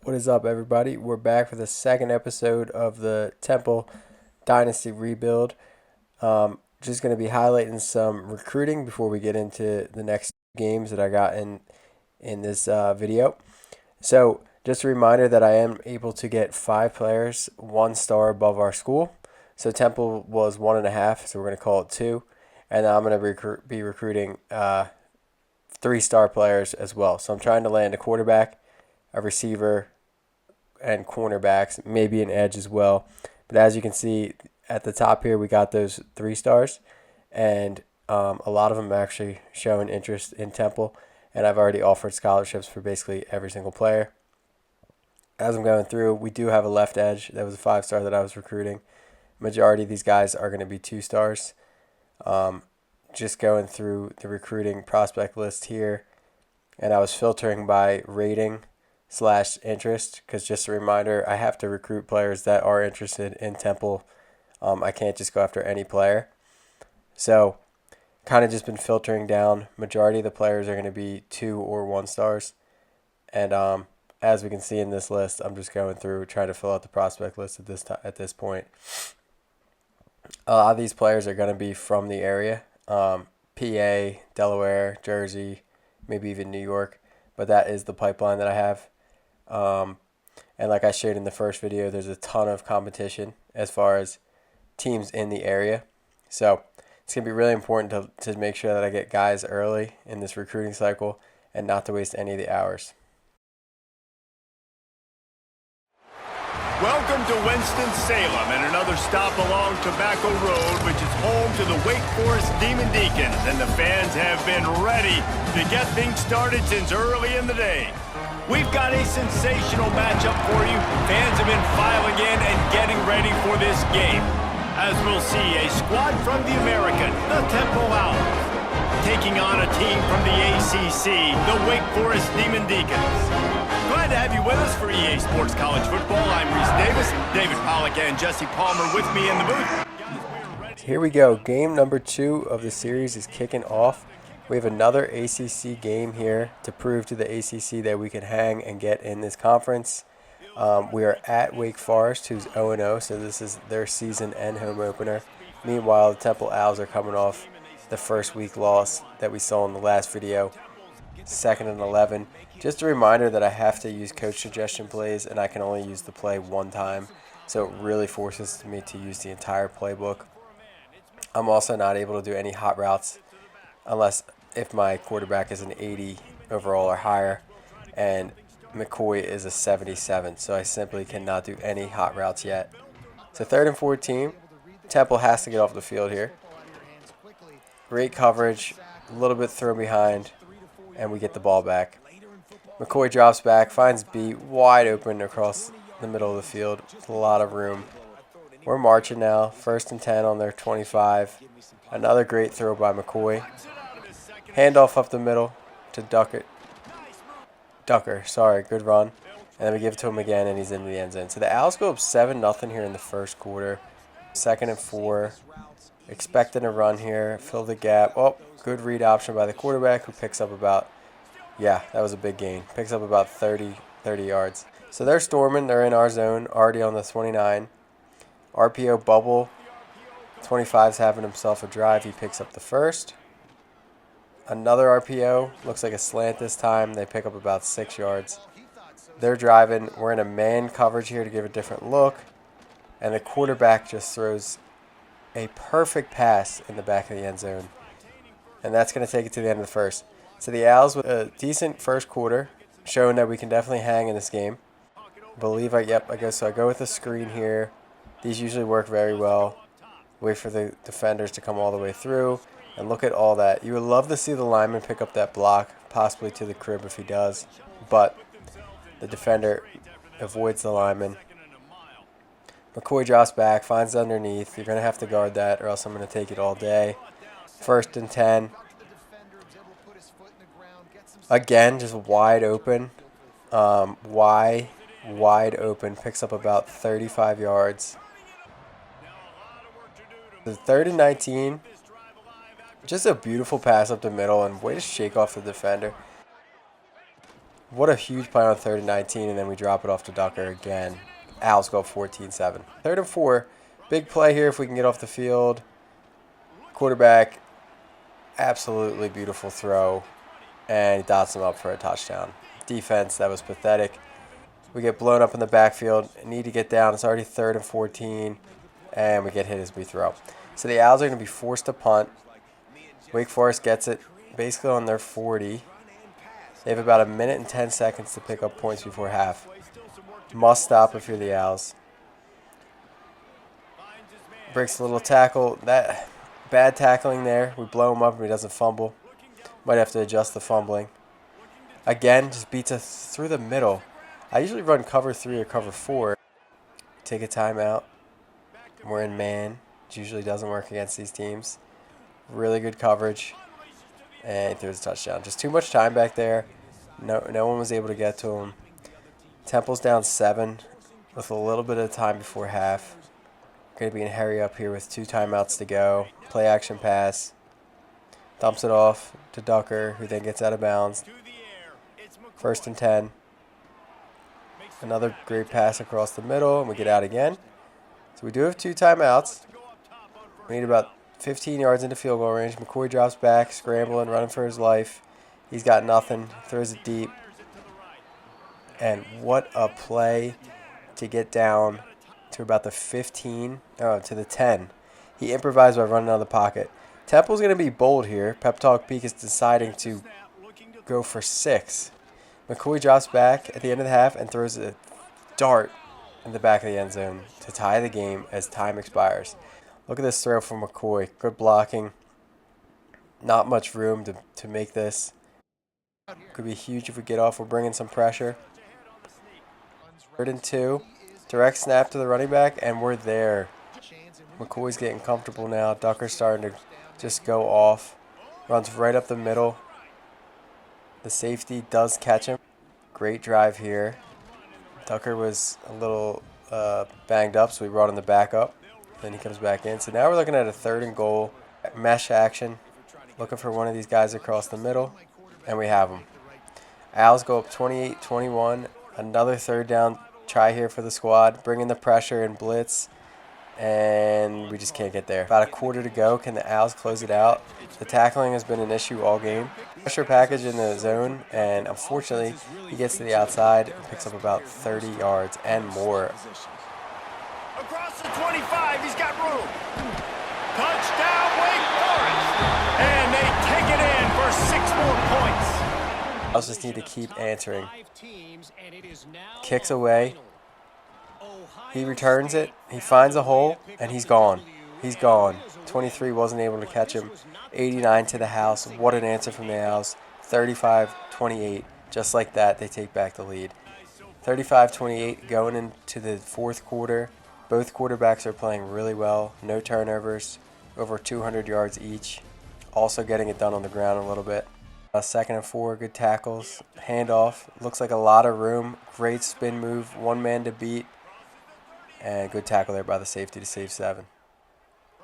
What is up, everybody? We're back for the second episode of the Temple Dynasty rebuild. Just going to be highlighting some recruiting before we get into the next games that I got in this video. So, just a reminder that I am able to get 5 players 1 star above our school. So Temple was 1.5, so we're going to call it 2, and I'm going to be recruiting 3 star players as well. So I'm trying to land a quarterback, a receiver, and cornerbacks, maybe an edge as well. But as you can see at the top here, we got those 3 stars, and a lot of them actually showing interest in Temple, and I've already offered scholarships for basically every single player. As I'm going through, we do have a left edge that was a 5-star that I was recruiting. Majority of these guys are going to be 2 stars. Just going through the recruiting prospect list here, and I was filtering by rating/interest, because just a reminder, I have to recruit players that are interested in Temple. I can't just go after any player. So kind of just been filtering down. Majority of the players are going to be 2 or 1 stars. And as we can see in this list, I'm just going through trying to fill out the prospect list at this point. A lot of these players are going to be from the area, PA, Delaware, Jersey, maybe even New York. But that is the pipeline that I have. And like I shared in the first video, there's a ton of competition as far as teams in the area. So it's going to be really important to make sure that I get guys early in this recruiting cycle and not to waste any of the hours. Welcome to Winston-Salem and another stop along Tobacco Road, which is home to the Wake Forest Demon Deacons, and the fans have been ready to get things started since early in the day. We've got a sensational matchup for you. Fans have been filing in and getting ready for this game, as we'll see a squad from the American, the Temple Owls, taking on a team from the ACC, the Wake Forest Demon Deacons. Glad to have you with us for EA Sports College Football. I'm Reese Davis, David Pollack, and Jesse Palmer with me in the booth. Here we go. Game number 2 of the series is kicking off. We have another ACC game here to prove to the ACC that we can hang and get in this conference. We are at Wake Forest, who's 0-0, so this is their season and home opener. Meanwhile, the Temple Owls are coming off the first week loss that we saw in the last video, 2nd and 11. Just a reminder that I have to use coach suggestion plays, and I can only use the play 1 time, so it really forces me to use the entire playbook. I'm also not able to do any hot routes unless if my quarterback is an 80 overall or higher, and McCoy is a 77, so I simply cannot do any hot routes yet. So 3rd and 14, Temple has to get off the field here. Great coverage, a little bit thrown behind, and we get the ball back. McCoy drops back, finds B wide open across the middle of the field with a lot of room. We're marching now, 1st and 10 on their 25. Another great throw by McCoy. Handoff up the middle to Ducker, good run. And then we give it to him again, and he's into the end zone. So the Owls go up 7-0 here in the first quarter. 2nd and 4. Expecting a run here, fill the gap. Oh, good read option by the quarterback, who picks up about, yeah, that was a big gain. Picks up about 30 yards. So they're storming. They're in our zone, already on the 29. RPO bubble. 25's having himself a drive. He picks up the first. Another RPO. Looks like a slant this time. They pick up about 6 yards. They're driving. We're in a man coverage here to give a different look. And the quarterback just throws a perfect pass in the back of the end zone. And that's going to take it to the end of the first. So the Owls with a decent first quarter, showing that we can definitely hang in this game. I believe I go with a screen here. These usually work very well. Wait for the defenders to come all the way through. And look at all that. You would love to see the lineman pick up that block, possibly to the crib if he does. But the defender avoids the lineman. McCoy drops back, finds underneath. You're going to have to guard that, or else I'm going to take it all day. 1st and 10. Again, just wide open. Wide open. Picks up about 35 yards. The 3rd and 19. Just a beautiful pass up the middle, and way to shake off the defender. What a huge play on 3rd and 19, and then we drop it off to Ducker again. Owls go up 14-7. 3rd and 4. Big play here if we can get off the field. Quarterback, absolutely beautiful throw, and he dots him up for a touchdown. Defense, that was pathetic. We get blown up in the backfield. Need to get down. It's already 3rd and 14, and we get hit as we throw. So the Owls are going to be forced to punt. Wake Forest gets it basically on their 40. They have about 1 minute and 10 seconds to pick up points before half. Must stop if you're the Owls. Breaks a little tackle. That bad tackling there. We blow him up and he doesn't fumble. Might have to adjust the fumbling. Again, just beats us through the middle. I usually run cover 3 or cover 4. Take a timeout. We're in man. It usually doesn't work against these teams. Really good coverage. And he throws a touchdown. Just too much time back there. No one was able to get to him. Temple's down 7 with a little bit of time before half. Going to be in hurry up here with 2 timeouts to go. Play action pass. Dumps it off to Ducker, who then gets out of bounds. 1st and 10. Another great pass across the middle, and we get out again. So we do have 2 timeouts. We need about 15 yards into field goal range. McCoy drops back, scrambling, running for his life. He's got nothing. Throws it deep. And what a play to get down to about the 15, to the 10. He improvised by running out of the pocket. Temple's going to be bold here. Pep Talk Peak is deciding to go for 6. McCoy drops back at the end of the half and throws a dart in the back of the end zone to tie the game as time expires. Look at this throw from McCoy. Good blocking. Not much room to make this. Could be huge if we get off. We're bringing some pressure. 3rd and 2. Direct snap to the running back, and we're there. McCoy's getting comfortable now. Ducker's starting to just go off. Runs right up the middle. The safety does catch him. Great drive here. Ducker was a little banged up, so we brought him the backup. Then he comes back in. So now we're looking at a 3rd and goal. Mesh action. Looking for one of these guys across the middle. And we have him. Owls go up 28-21. Another 3rd down try here for the squad. Bringing the pressure and blitz. And we just can't get there. About a quarter to go. Can the Owls close it out? The tackling has been an issue all game. Pressure package in the zone, and unfortunately, he gets to the outside and picks up about 30 yards and more. Across the 25, he's got room. Touchdown, Wake Forest. And they take it in for 6 more points. Owls just need to keep answering. Kicks away. He returns it. He finds a hole, and he's gone. He's gone. 23 wasn't able to catch him. 89 to the house. What an answer from the Owls. 35-28. Just like that, they take back the lead. 35-28 going into the 4th quarter. Both quarterbacks are playing really well. No turnovers. Over 200 yards each. Also getting it done on the ground a little bit. 2nd and 4. Good tackles. Handoff. Looks like a lot of room. Great spin move. 1 man to beat. And good tackle there by the safety to save 7.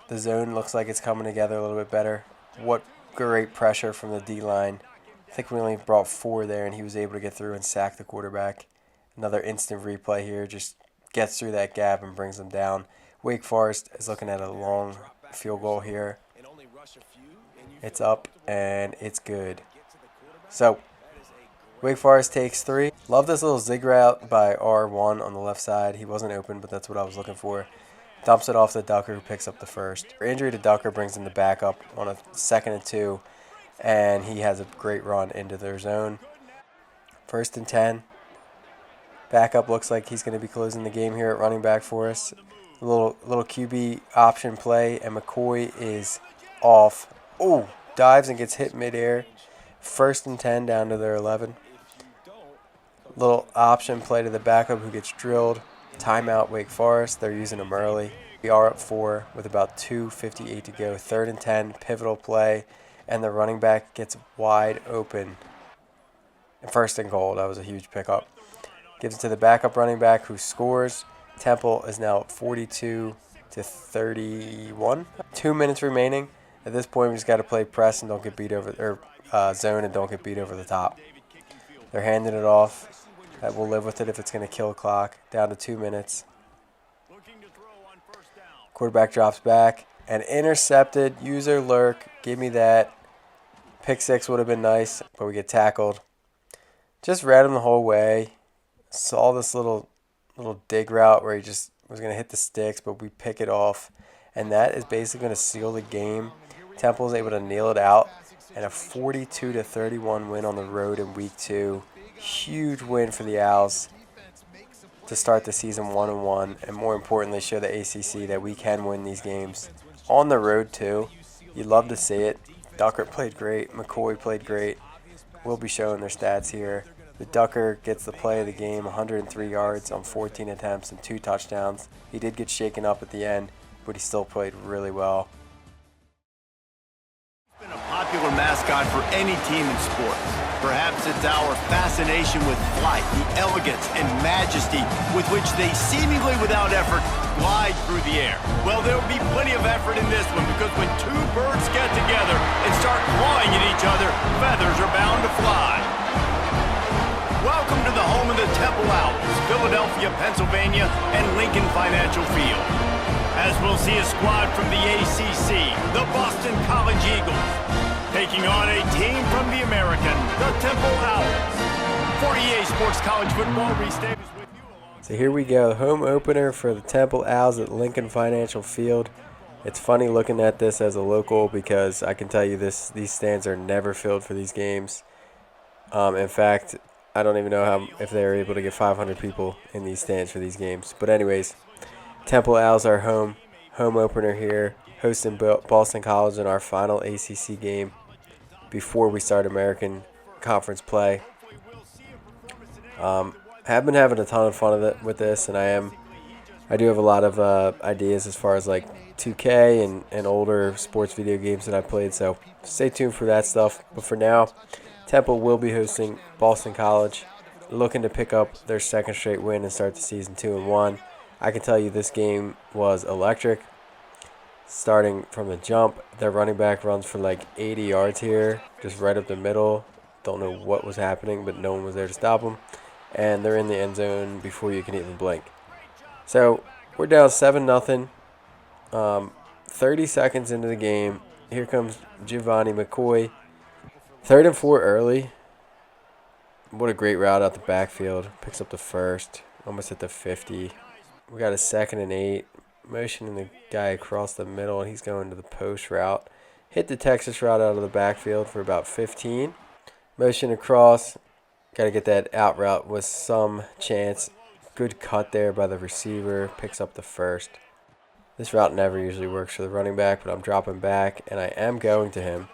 The zone looks like it's coming together a little bit better. What great pressure from the D-line. I think we only brought 4 there, and he was able to get through and sack the quarterback. Another instant replay here. Just gets through that gap and brings them down. Wake Forest is looking at a long field goal here. It's up, and it's good. So, Wake Forest takes 3. Love this little zig route by R1 on the left side. He wasn't open, but that's what I was looking for. Dumps it off to Ducker, who picks up the 1st. Injury to Ducker brings him the backup on a 2nd and 2, and he has a great run into their zone. 1st and 10. Backup looks like he's going to be closing the game here at running back for us. A little QB option play, and McCoy is off. Oh, dives and gets hit midair. 1st and 10 down to their 11. Little option play to the backup who gets drilled. Timeout Wake Forest. They're using him early. We are up 4 with about 2:58 to go. 3rd and 10. Pivotal play. And the running back gets wide open. And 1st and goal. That was a huge pickup. Gives it to the backup running back who scores. Temple is now 42-31. 2 minutes remaining. At this point, we just got to play press and don't get beat over, or zone and don't get beat over the top. They're handing it off. We'll live with it if it's going to kill clock. Down to 2 minutes. Quarterback drops back and intercepted. User lurk. Give me that. Pick six would have been nice, but we get tackled. Just read him the whole way. Saw this little dig route where he just was going to hit the sticks, but we pick it off. And that is basically going to seal the game. Temple's able to nail it out. And a 42-31 win on the road in week 2. Huge win for the Owls to start the season 1-1, and more importantly, show the ACC that we can win these games on the road too. You love to see it. Ducker played great. McCoy played great. We'll be showing their stats here. The Ducker gets the play of the game, 103 yards on 14 attempts and 2 touchdowns. He did get shaken up at the end, but he still played really well. Been a popular mascot for any team in sports. Perhaps it's our fascination with flight, the elegance and majesty with which they seemingly without effort glide through the air. Well, there'll be plenty of effort in this one because when two birds get together and start clawing at each other, feathers are bound to fly. Welcome to the home of the Temple Owls, Philadelphia, Pennsylvania, and Lincoln Financial Field. As we'll see a squad from the ACC, the Boston College Eagles, taking on a team from the American, the Temple Owls. For EA Sports College Football, Reese Davis with you. So here we go, home opener for the Temple Owls at Lincoln Financial Field. It's funny looking at this as a local because I can tell you these stands are never filled for these games. In fact, I don't even know if they were able to get 500 people in these stands for these games. But anyways, Temple Owls are home opener here, hosting Boston College in our final ACC game before we start American Conference play. Have been having a ton of fun with this, and I do have a lot of ideas as far as like 2K and older sports video games that I played, so stay tuned for that stuff. But for now, Temple will be hosting Boston College, looking to pick up their second straight win and start the season 2-1. I can tell you this game was electric. Starting from the jump, their running back runs for like 80 yards here, just right up the middle. Don't know what was happening, but no one was there to stop them. And they're in the end zone before you can even blink. So we're down 7-0. 30 seconds into the game, here comes Giovanni McCoy. 3rd and 4 early. What a great route out the backfield. Picks up the first, almost at the 50. We got a 2nd and 8. Motioning the guy across the middle, and he's going to the post route. Hit the Texas route out of the backfield for about 15. Motion across. Got to get that out route with some chance. Good cut there by the receiver. Picks up the first. This route never usually works for the running back, but I'm dropping back, and I am going to him,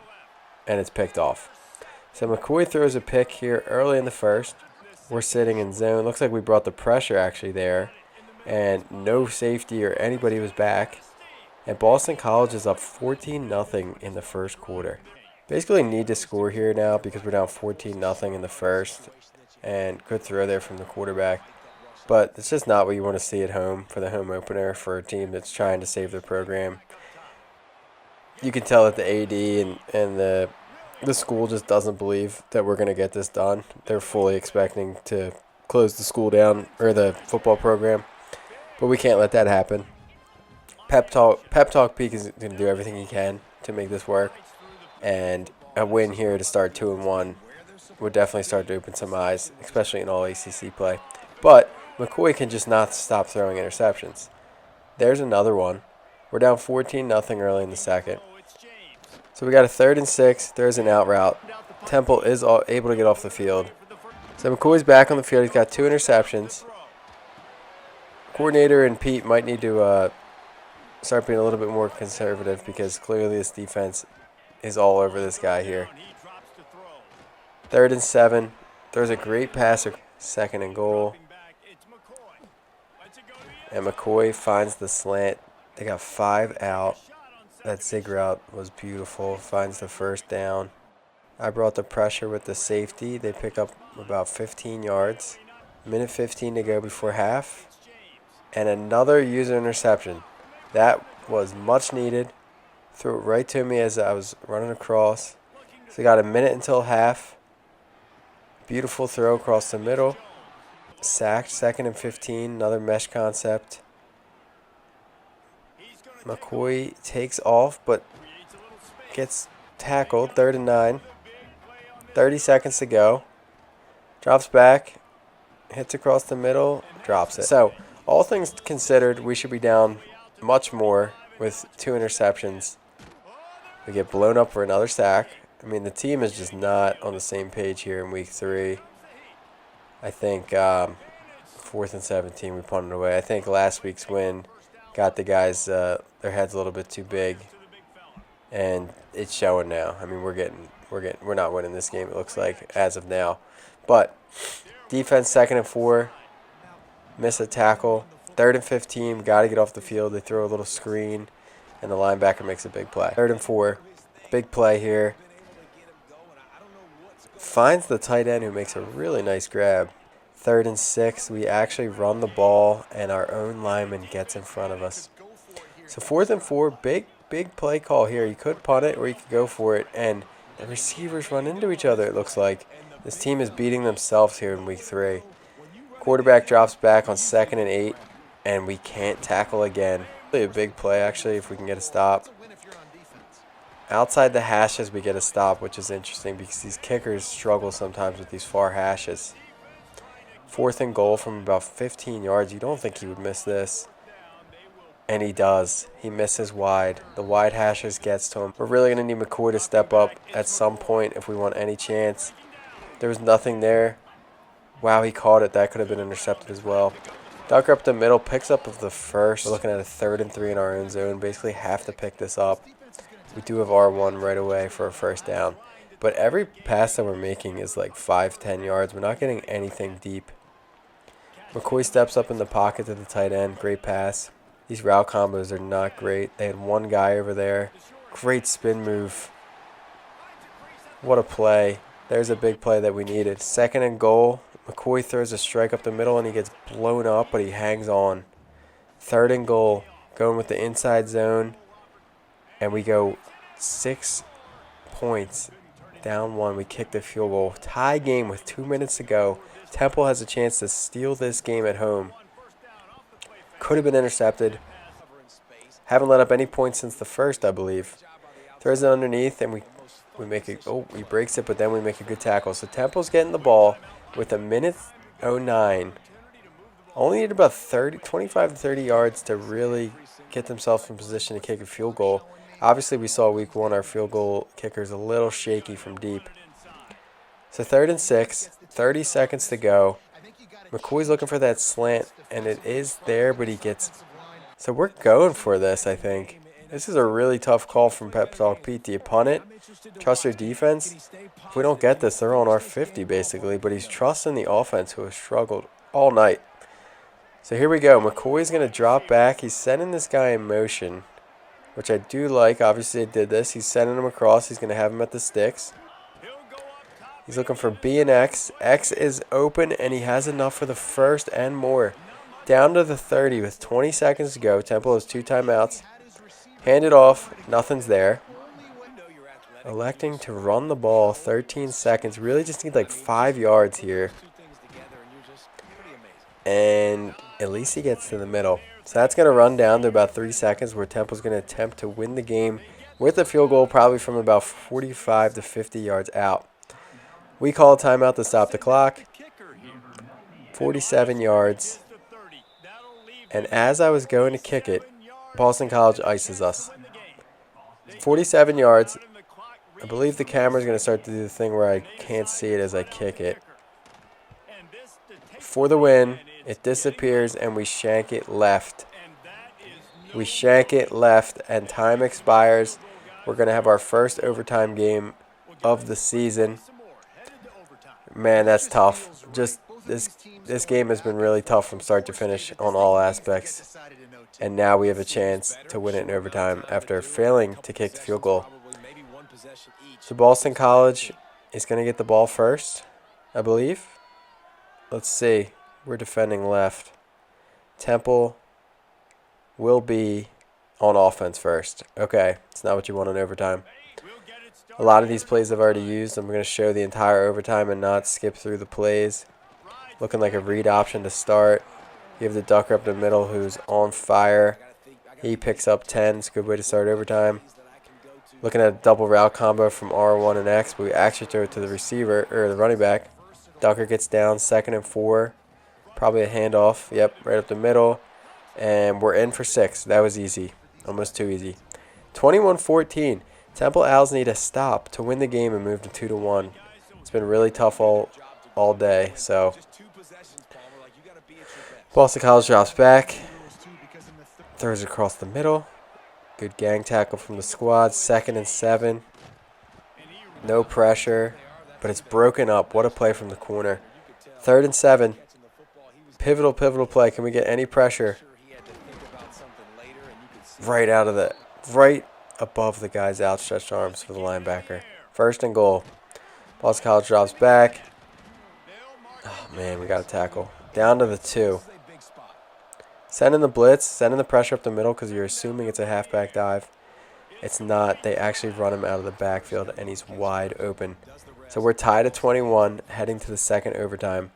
and it's picked off. So McCoy throws a pick here early in the first. We're sitting in zone. Looks like we brought the pressure actually there. And no safety or anybody was back. And Boston College is up 14-0 in the first quarter. Basically need to score here now because we're down 14-0 in the first. And good throw there from the quarterback. But it's just not what you want to see at home for the home opener for a team that's trying to save their program. You can tell that the AD and the school just doesn't believe that we're going to get this done. They're fully expecting to close the school down, or the football program. But we can't let that happen. Pep Talk Peak is going to do everything he can to make this work. And a win here to start 2-1 would definitely start to open some eyes, especially in all ACC play. But McCoy can just not stop throwing interceptions. There's another one. We're down 14-0 early in the second. So we got a 3rd and 6. There's an out route. Temple is able to get off the field. So McCoy's back on the field. He's got 2 interceptions. Coordinator and Pete might need to start being a little bit more conservative because clearly this defense is all over this guy here. 3rd and 7. There's a great pass. 2nd and goal. And McCoy finds the slant. They got 5 out. That zig route was beautiful. Finds the first down. I brought the pressure with the safety. They pick up about 15 yards. Minute 15 to go before half. And another user interception. That was much needed. Threw it right to me as I was running across. So we got a minute until half. Beautiful throw across the middle. Sacked, 2nd and 15, another mesh concept. McCoy takes off, but gets tackled, 3rd and 9. 30 seconds to go. Drops back, hits across the middle, drops it. So, all things considered, we should be down much more with 2 interceptions. We get blown up for another sack. I mean, the team is just not on the same page here in week 3. I think 4th and 17, we punted away. I think last week's win got the guys their heads a little bit too big, and it's showing now. I mean, we're not winning this game. It looks like as of now, but defense 2nd and 4, miss a tackle. 3rd and 15, got to get off the field. They throw a little screen, and the linebacker makes a big play. 3rd and 4, big play here. Finds the tight end who makes a really nice grab. 3rd and 6, we actually run the ball, and our own lineman gets in front of us. So 4th and 4, big play call here. You could punt it or you could go for it, and the receivers run into each other, it looks like. This team is beating themselves here in week 3. Quarterback drops back on 2nd and 8, and we can't tackle again. Really a big play, actually, if we can get a stop. Outside the hashes, we get a stop, which is interesting because these kickers struggle sometimes with these far hashes. 4th and goal from about 15 yards. You don't think he would miss this. And he does. He misses wide. The wide hashes gets to him. We're really going to need McCoy to step up at some point if we want any chance. There was nothing there. Wow, he caught it. That could have been intercepted as well. Ducker up the middle, picks up of the first. We're looking at a 3rd and 3 in our own zone. Basically have to pick this up. We do have R1 right away for a 1st down. But every pass that we're making is like 5-10 yards. We're not getting anything deep. McCoy steps up in the pocket to the tight end. Great pass. These route combos are not great. They had one guy over there. Great spin move. What a play. There's a big play that we needed. 2nd and goal. McCoy throws a strike up the middle and he gets blown up, but he hangs on. 3rd and goal. Going with the inside zone. And we go 6 points. Down 1. We kick the field goal. Tie game with 2 minutes to go. Temple has a chance to steal this game at home. Could have been intercepted. Haven't let up any points since the first, I believe. Throws it underneath, and we make it. Oh, he breaks it, but then we make a good tackle. So Temple's getting the ball with 1:09. Only need about 25 to 30 yards to really get themselves in position to kick a field goal. Obviously, we saw week 1 our field goal kicker's a little shaky from deep. So 3rd and 6, 30 seconds to go. McCoy's looking for that slant, and it is there, but he gets... So we're going for this, I think. This is a really tough call from Pep Talk Pete. Do you punt it? Trust your defense? If we don't get this, they're on our 50, basically. But he's trusting the offense, who has struggled all night. So here we go. McCoy's going to drop back. He's sending this guy in motion, which I do like. Obviously, I did this. He's sending him across. He's going to have him at the sticks. He's looking for B and X. X is open, and he has enough for the 1st and more. Down to the 30 with 20 seconds to go. Temple has 2 timeouts. Hand it off. Nothing's there. Electing to run the ball. 13 seconds. Really just need like 5 yards here. And at least he gets to the middle. So that's going to run down to about 3 seconds where Temple's going to attempt to win the game with a field goal probably from about 45 to 50 yards out. We call a timeout to stop the clock. 47 yards. And as I was going to kick it, Boston College ices us. 47 yards. I believe the camera's going to start to do the thing where I can't see it as I kick it. For the win, it disappears and we shank it left. We shank it left and time expires. We're going to have our first overtime game of the season. Man, that's tough. Just this game has been really tough from start to finish on all aspects. And now we have a chance to win it in overtime after failing to kick the field goal. So Boston College is going to get the ball first, I believe. Let's see. We're defending left. Temple will be on offense first. Okay, it's not what you want in overtime. A lot of these plays I've already used. I'm going to show the entire overtime and not skip through the plays. Looking like a read option to start. You have the Ducker up the middle who's on fire. He picks up 10. It's a good way to start overtime. Looking at a double route combo from R1 and X, but we actually throw it to the receiver, or the running back. Ducker gets down, 2nd and 4. Probably a handoff. Yep, right up the middle. And we're in for 6. That was easy. Almost too easy. 21-14. Temple Owls need a stop to win the game and move to 2-1. It's been really tough all day. So Boston College drops back. Throws across the middle. Good gang tackle from the squad. 2nd and 7. No pressure, but it's broken up. What a play from the corner. 3rd and 7. Pivotal play. Can we get any pressure? Right above the guy's outstretched arms for the linebacker. 1st and goal. Boston College drops back. Oh, man, we got to tackle. Down to the 2. Sending the blitz, sending the pressure up the middle because you're assuming it's a halfback dive. It's not. They actually run him out of the backfield, and he's wide open. So we're tied at 21, heading to the 2nd overtime.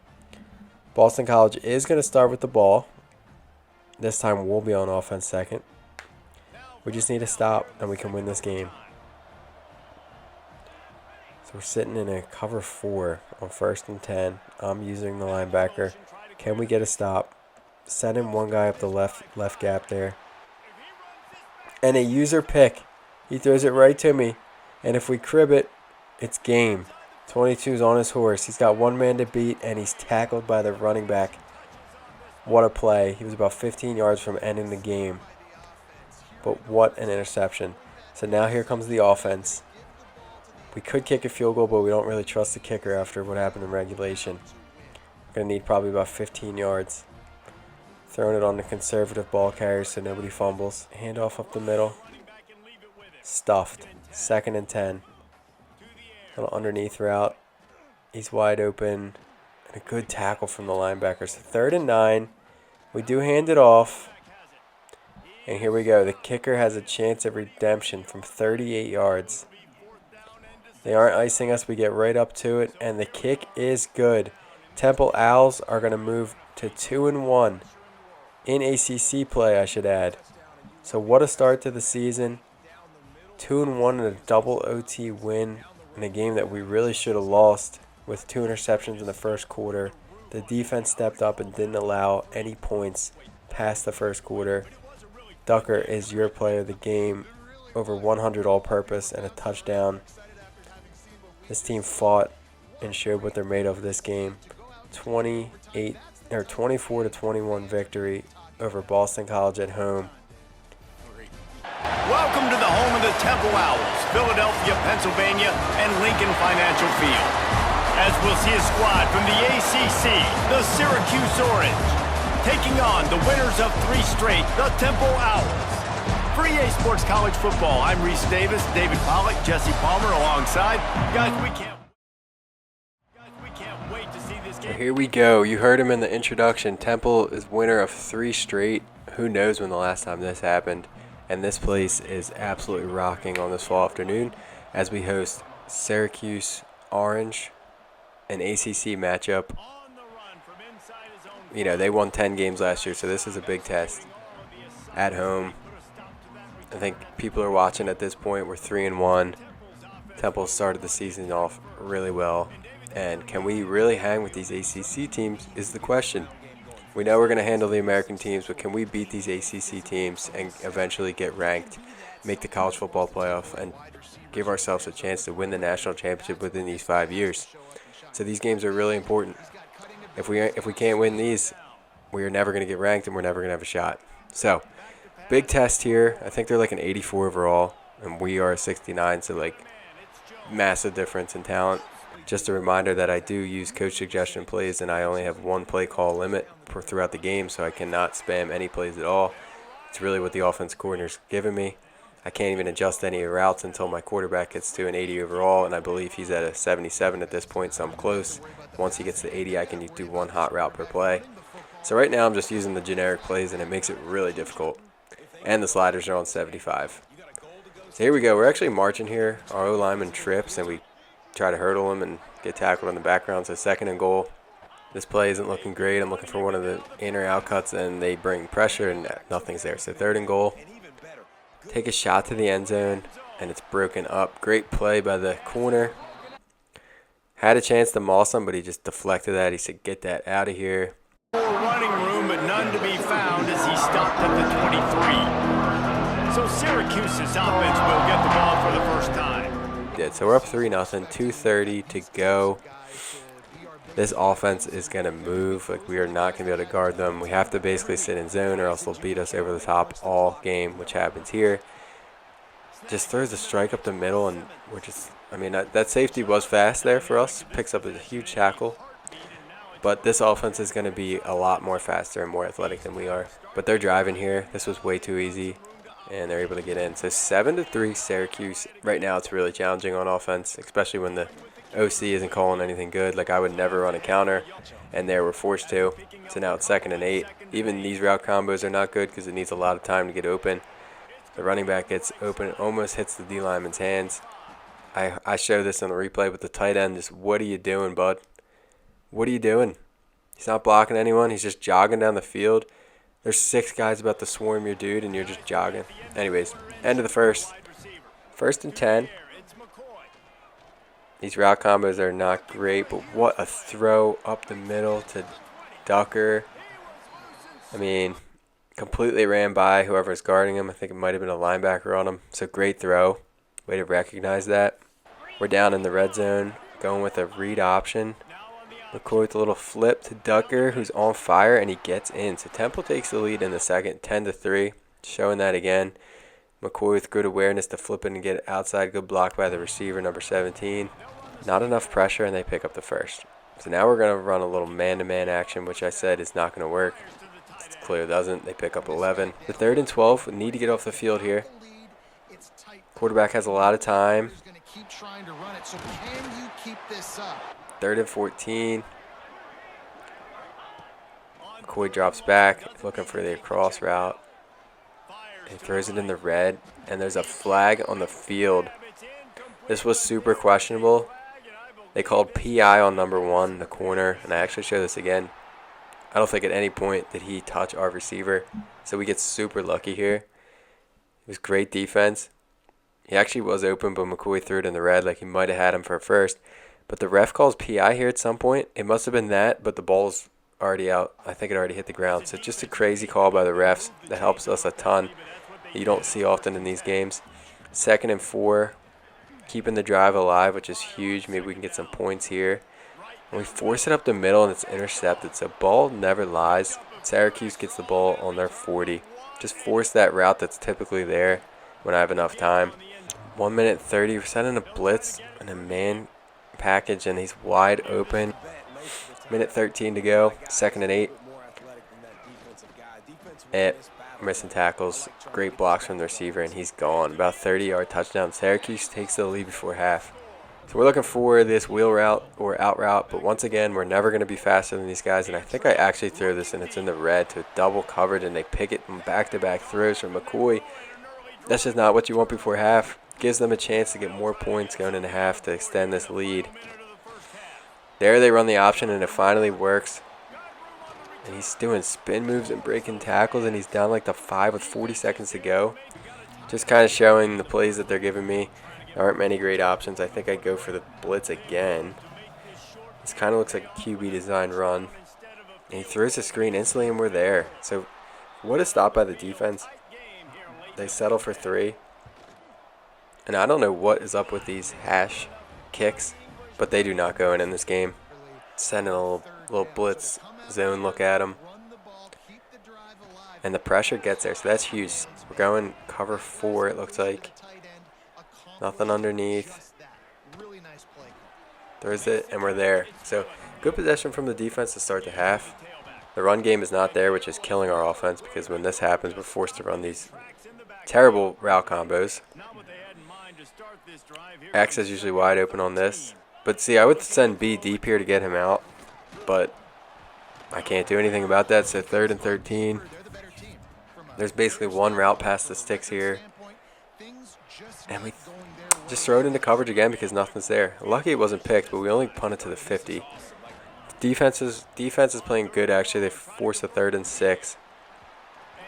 Boston College is going to start with the ball. This time we'll be on offense 2nd. We just need to stop, and we can win this game. So we're sitting in a cover 4 on 1st and 10. I'm using the linebacker. Can we get a stop? Sending one guy up the left gap there. And a user pick. He throws it right to me. And if we crib it, it's game. 22's on his horse. He's got one man to beat, and he's tackled by the running back. What a play. He was about 15 yards from ending the game. But what an interception. So now here comes the offense. We could kick a field goal, but we don't really trust the kicker after what happened in regulation. We're going to need probably about 15 yards. Throwing it on the conservative ball carrier so nobody fumbles. Handoff up the middle. Stuffed. 2nd and 10. Little underneath route. He's wide open. And a good tackle from the linebackers. 3rd and 9. We do hand it off. And here we go. The kicker has a chance of redemption from 38 yards. They aren't icing us. We get right up to it. And the kick is good. Temple Owls are going to move to 2-1. In ACC play, I should add. So what a start to the season. 2-1 in a double OT win in a game that we really should have lost with 2 interceptions in the first quarter. The defense stepped up and didn't allow any points past the first quarter. Ducker is your player of the game. Over 100 all-purpose and a touchdown. This team fought and showed what they're made of this game. 24-21 victory over Boston College at home. Welcome to the home of the Temple Owls, Philadelphia, Pennsylvania, and Lincoln Financial Field. As we'll see a squad from the ACC, the Syracuse Orange, taking on the winners of 3 straight, the Temple Owls. For EA Sports College Football, I'm Reese Davis, David Pollack, Jesse Palmer alongside. Guys, we can't wait to see this game. Here we go. You heard him in the introduction. Temple is winner of 3 straight. Who knows when the last time this happened. And this place is absolutely rocking on this fall afternoon as we host Syracuse Orange, an ACC matchup. You know, they won 10 games last year, so this is a big test. At home. I think people are watching at this point. We're 3-1. Temple started the season off really well. And can we really hang with these ACC teams is the question. We know we're going to handle the American teams, but can we beat these ACC teams and eventually get ranked, make the college football playoff, and give ourselves a chance to win the national championship within these 5 years? So these games are really important. If we can't win these, we are never going to get ranked and we're never going to have a shot. So, big test here. I think they're like an 84 overall, and we are a 69, so like massive difference in talent. Just a reminder that I do use coach suggestion plays, and I only have 1 play call limit throughout the game, so I cannot spam any plays at all. It's really what the offense coordinator's given me. I can't even adjust any routes until my quarterback gets to an 80 overall, and I believe he's at a 77 at this point, so I'm close. Once he gets to 80, I can do 1 hot route per play. So right now I'm just using the generic plays, and it makes it really difficult. And the sliders are on 75. So here we go. We're actually marching here. Our O-lineman trips, and we try to hurdle him and get tackled in the background. So 2nd and goal. This play isn't looking great. I'm looking for one of the in or out cuts, and they bring pressure, and nothing's there. So 3rd and goal. Take a shot to the end zone, and it's broken up. Great play by the corner. Had a chance to maul him, but he just deflected that. He said, get that out of here. More running room, but none to be found as he stopped at the 23. So Syracuse's offense will get the ball for the first time. Did. So we're up 3-0, 2:30 to go. This offense is going to move. Like, we are not going to be able to guard them. We have to basically sit in zone or else they'll beat us over the top all game, which happens here. Just throws a strike up the middle, and we're just, I mean, that safety was fast there for us. Picks up a huge tackle. But this offense is going to be a lot more faster and more athletic than we are. But they're driving here. This was way too easy, and they're able to get in. So 7-3 Syracuse. Right now it's really challenging on offense, especially when the OC isn't calling anything good. Like, I would never run a counter, and there we're forced to. So now it's 2nd and 8. Even these route combos are not good because it needs a lot of time to get open. The running back gets open, almost hits the D lineman's hands. I show this on the replay with the tight end. Just, what are you doing, bud? What are you doing? He's not blocking anyone. He's just jogging down the field. There's 6 guys about to swarm your dude, and you're just jogging. Anyways, end of the first. 1st and 10. These route combos are not great, but what a throw up the middle to Ducker. I mean, completely ran by whoever's guarding him. I think it might have been a linebacker on him. So great throw. Way to recognize that. We're down in the red zone, going with a read option. McCoy with a little flip to Ducker, who's on fire, and he gets in. So Temple takes the lead in the second, 10-3. Showing that again. McCoy with good awareness to flip it and get it outside. Good block by the receiver, number 17. Not enough pressure, and they pick up the first. So now we're going to run a little man-to-man action, which I said is not going to work. It's clear it doesn't. They pick up 11. The 3rd and 12. We need to get off the field here. Quarterback has a lot of time. 3rd and 14. McCoy drops back, looking for the cross route. He throws it in the red, and there's a flag on the field. This was super questionable. They called PI on number 1, the corner, and I actually show this again. I don't think at any point did he touch our receiver, so we get super lucky here. It was great defense. He actually was open, but McCoy threw it in the red like he might have had him for a first. But the ref calls PI here at some point. It must have been that, but the ball's already out. I think it already hit the ground. So just a crazy call by the refs that helps us a ton. You don't see often in these games. 2nd and 4. Keeping the drive alive, which is huge. Maybe we can get some points here. And we force it up the middle, and it's intercepted. So ball never lies. Syracuse gets the ball on their 40. Just force that route that's typically there when I have enough time. 1 minute 30. We're sending a blitz and a man package, and he's wide open. Minute 13 to go. 2nd and 8. Missing tackles. Great blocks from the receiver, and he's gone. About 30-yard touchdown. Syracuse takes the lead before half. So we're looking for this wheel route or out route, but once again, we're never going to be faster than these guys, and I think I actually throw this, and it's in the red to double coverage, and they pick it from back-to-back throws from McCoy. That's just not what you want before half. Gives them a chance to get more points going into half to extend this lead. There they run the option, and it finally works. And he's doing spin moves and breaking tackles, and he's down like the 5 with 40 seconds to go. Just kind of showing the plays that they're giving me. There aren't many great options. I think I go for the blitz again. This kind of looks like a QB design run. And he throws a screen instantly, and we're there. So what a stop by the defense. They settle for 3. And I don't know what is up with these hash kicks, but they do not go in this game. Sending a little blitz zone look at them. And the pressure gets there, so that's huge. We're going cover 4, it looks like. Nothing underneath. Throws it, and we're there. So good possession from the defense to start the half. The run game is not there, which is killing our offense, because when this happens, we're forced to run these terrible route combos. X is usually wide open on this. But see, I would send B deep here to get him out, but I can't do anything about that. So 3rd and 13. There's basically one route past the sticks here. And we just throw it into coverage again because nothing's there. Lucky it wasn't picked, but we only punted to the 50. Defense is playing good, actually. They force a 3rd and 6.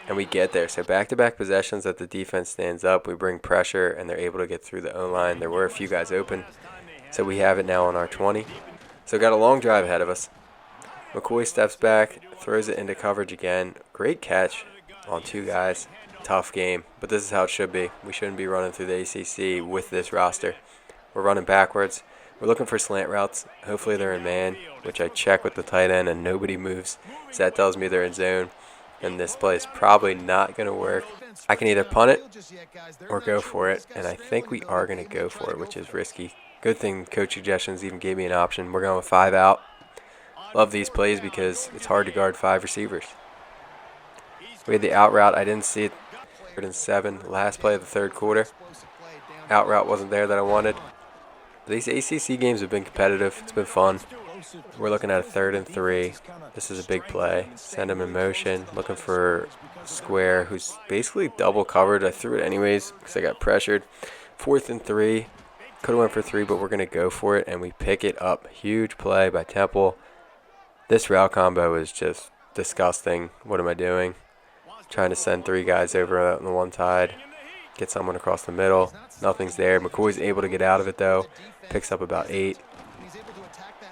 And we get there. So back-to-back possessions that the defense stands up. We bring pressure, and they're able to get through the O-line. There were a few guys open. So we have it now on our 20. So got a long drive ahead of us. McCoy steps back, throws it into coverage again. Great catch on 2 guys. Tough game, but this is how it should be. We shouldn't be running through the ACC with this roster. We're running backwards. We're looking for slant routes. Hopefully they're in man, which I check with the tight end, and nobody moves. So that tells me they're in zone, and this play is probably not going to work. I can either punt it or go for it, and I think we are going to go for it, which is risky. Good thing Coach Suggestions even gave me an option. We're going with 5 out. Love these plays because it's hard to guard 5 receivers. We had the out route. I didn't see it. 3rd and 7. Last play of the 3rd quarter. Out route wasn't there that I wanted. These ACC games have been competitive. It's been fun. We're looking at a 3rd and 3. This is a big play. Send him in motion. Looking for Square, who's basically double covered. I threw it anyways because I got pressured. 4th and 3. Could have went for 3, but we're going to go for it, and we pick it up. Huge play by Temple. This route combo is just disgusting. What am I doing? Trying to send 3 guys over on the one side. Get someone across the middle. Nothing's there. McCoy's able to get out of it, though. Picks up about 8.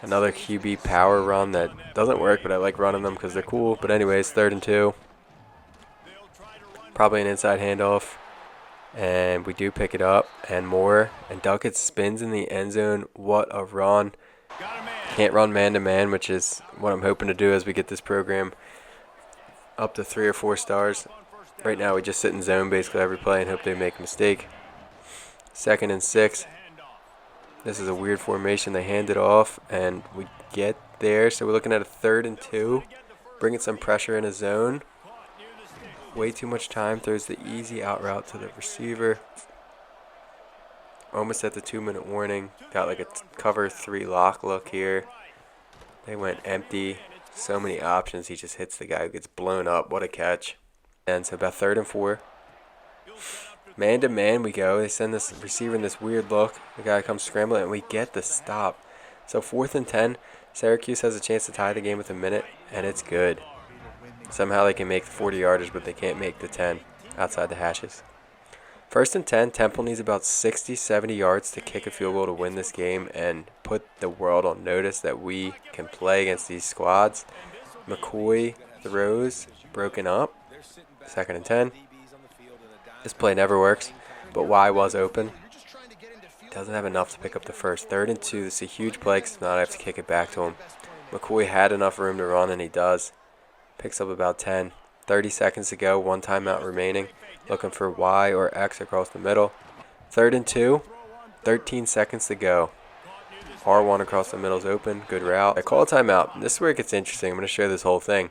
Another QB power run that doesn't work, but I like running them because they're cool. But anyways, 3rd and 2. Probably an inside handoff. And we do pick it up and more. And Duckett spins in the end zone. What a run. Can't run man-to-man, which is what I'm hoping to do as we get this program up to 3 or 4 stars. Right now we just sit in zone basically every play and hope they make a mistake. 2nd and 6. This is a weird formation. They hand it off and we get there. So we're looking at a 3rd and 2. Bringing some pressure in a zone. Way too much time. Throws the easy out route to the receiver. Almost at the 2-minute warning. Got like a cover 3 lock look here. They went empty. So many options. He just hits the guy who gets blown up. What a catch. And so about 3rd and 4. Man to man we go. They send this receiver in this weird look. The guy comes scrambling and we get the stop. So 4th and 10. Syracuse has a chance to tie the game with a minute, and it's good. Somehow they can make the 40-yarders, but they can't make the 10 outside the hashes. 1st and 10, Temple needs about 60, 70 yards to kick a field goal to win this game and put the world on notice that we can play against these squads. McCoy throws, broken up. 2nd and 10. This play never works, but Y was open. Doesn't have enough to pick up the first. 3rd and 2, this is a huge play because now I have to kick it back to him. McCoy had enough room to run, and he does. Picks up about 10. 30 seconds to go, 1 timeout remaining. Looking for Y or X across the middle. 3rd and 2, 13 seconds to go. R1 across the middle is open, good route. I call a timeout. This is where it gets interesting. I'm going to show this whole thing.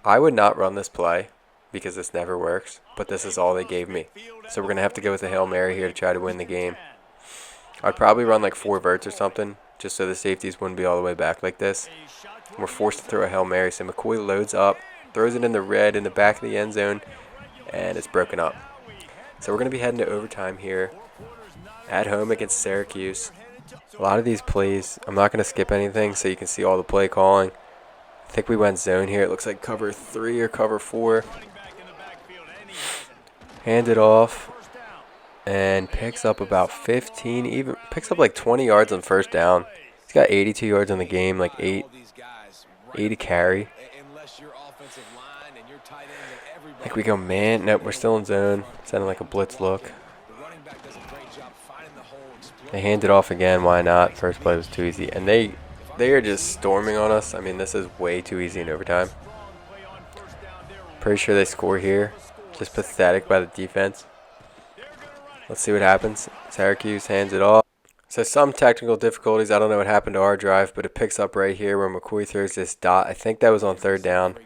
I would not run this play because this never works, but this is all they gave me. So we're going to have to go with a Hail Mary here to try to win the game. I'd probably run like 4 verts or something, just so the safeties wouldn't be all the way back like this. We're forced to throw a Hail Mary, so McCoy loads up, throws it in the red in the back of the end zone, and it's broken up. So we're going to be heading to overtime here at home against Syracuse. A lot of these plays, I'm not going to skip anything so you can see all the play calling. I think we went zone here. It looks like cover 3 or cover 4. Hand it off and picks up about 15, even picks up like 20 yards on 1st down. He's got 82 yards on the game, like 8 to carry. I think we go man. Nope, we're still in zone. Sending like a blitz look. They hand it off again. Why not? First play was too easy. And they are just storming on us. I mean, this is way too easy in overtime. Pretty sure they score here. Just pathetic by the defense. Let's see what happens. Syracuse hands it off. So some technical difficulties. I don't know what happened to our drive, but it picks up right here where McCoy throws this dot. I think that was on 3rd down.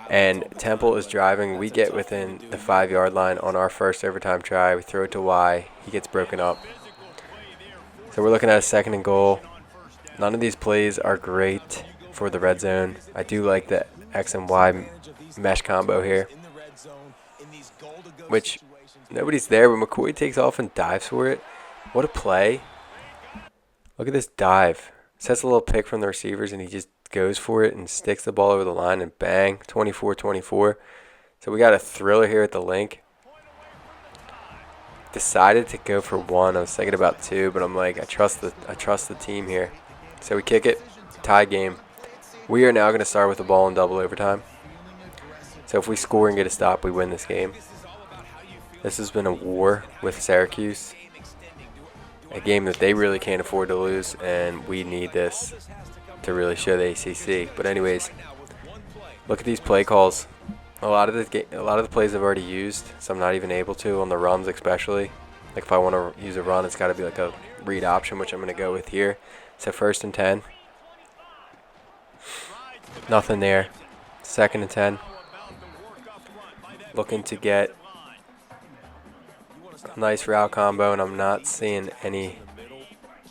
And Temple is driving. We get within the 5-yard line on our first overtime try. We throw it to Y. He gets broken up. So we're looking at a 2nd and goal. None of these plays are great for the red zone. I do like the X and Y mesh combo here, which Nobody's there, but McCoy takes off and dives for it. What a play. Look at this dive. Sets a little pick from the receivers, and he just goes for it and sticks the ball over the line, and bang, 24-24. So we got a thriller here at the link. Decided to go for one. I was thinking about two, but I'm like, I trust the team here. So we kick it. Tie game. We are now going to start with the ball in double overtime. So if we score and get a stop, we win this game. This has been a war with Syracuse. A game that they really can't afford to lose, and we need this to really show the ACC. But anyways, look at these play calls. A lot of the plays I've already used, so I'm not even able to on the runs, especially. Like if I want to use a run, it's got to be like a read option, which I'm going to go with here. So 1st and 10. Nothing there. 2nd and 10. Looking to get a nice route combo, and I'm not seeing any.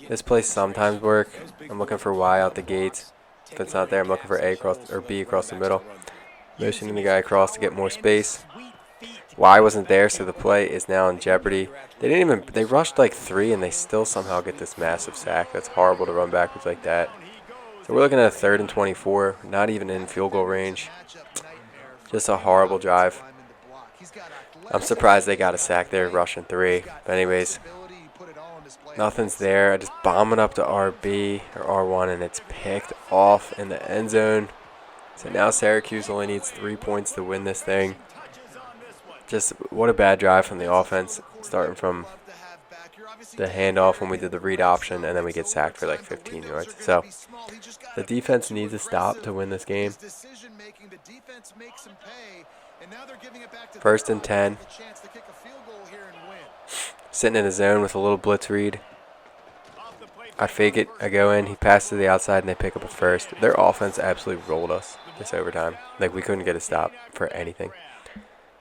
This plays sometimes work. I'm looking for Y out the gates. If it's not there, I'm looking for A across or B across the middle. Motioning the guy across to get more space. Y wasn't there, so the play is now in jeopardy. They rushed like 3, and they still somehow get this massive sack. That's horrible to run backwards like that. So we're looking at a 3rd and 24, not even in field goal range. Just a horrible drive. I'm surprised they got a sack there, rushing 3. But anyways, nothing's there. I just bomb it up to RB or R1, and it's picked off in the end zone. So now Syracuse only needs 3 points to win this thing. Just what a bad drive from the offense, starting from the handoff when we did the read option, and then we get sacked for like 15 yards. So the defense needs a stop to win this game. 1st and 10. Sitting in a zone with a little blitz read. I fake it, I go in, he passes to the outside, and they pick up a first. Their offense absolutely rolled us this overtime. Like, we couldn't get a stop for anything.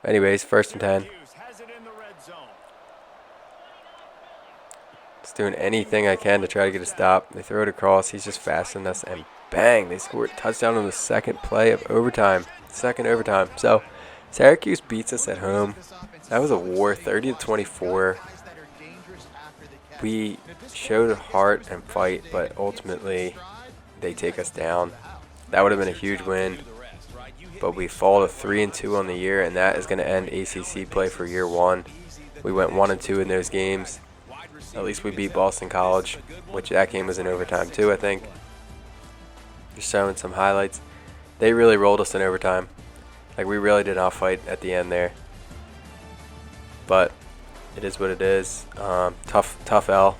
Anyways, 1st and 10. Just doing anything I can to try to get a stop. They throw it across, he's just faster than us, and bang, they scored a touchdown on the 2nd play of overtime. 2nd overtime. So, Syracuse beats us at home. That was a war, 30-24. We showed heart and fight, but ultimately they take us down. That would have been a huge win, but we fall to 3-2 on the year, and that is going to end ACC play for year 1. We went 1-2 in those games. At least we beat Boston College, which that game was in overtime too, I think. Just showing some highlights. They really rolled us in overtime. Like, we really did not fight at the end there. But it is what it is. Tough L.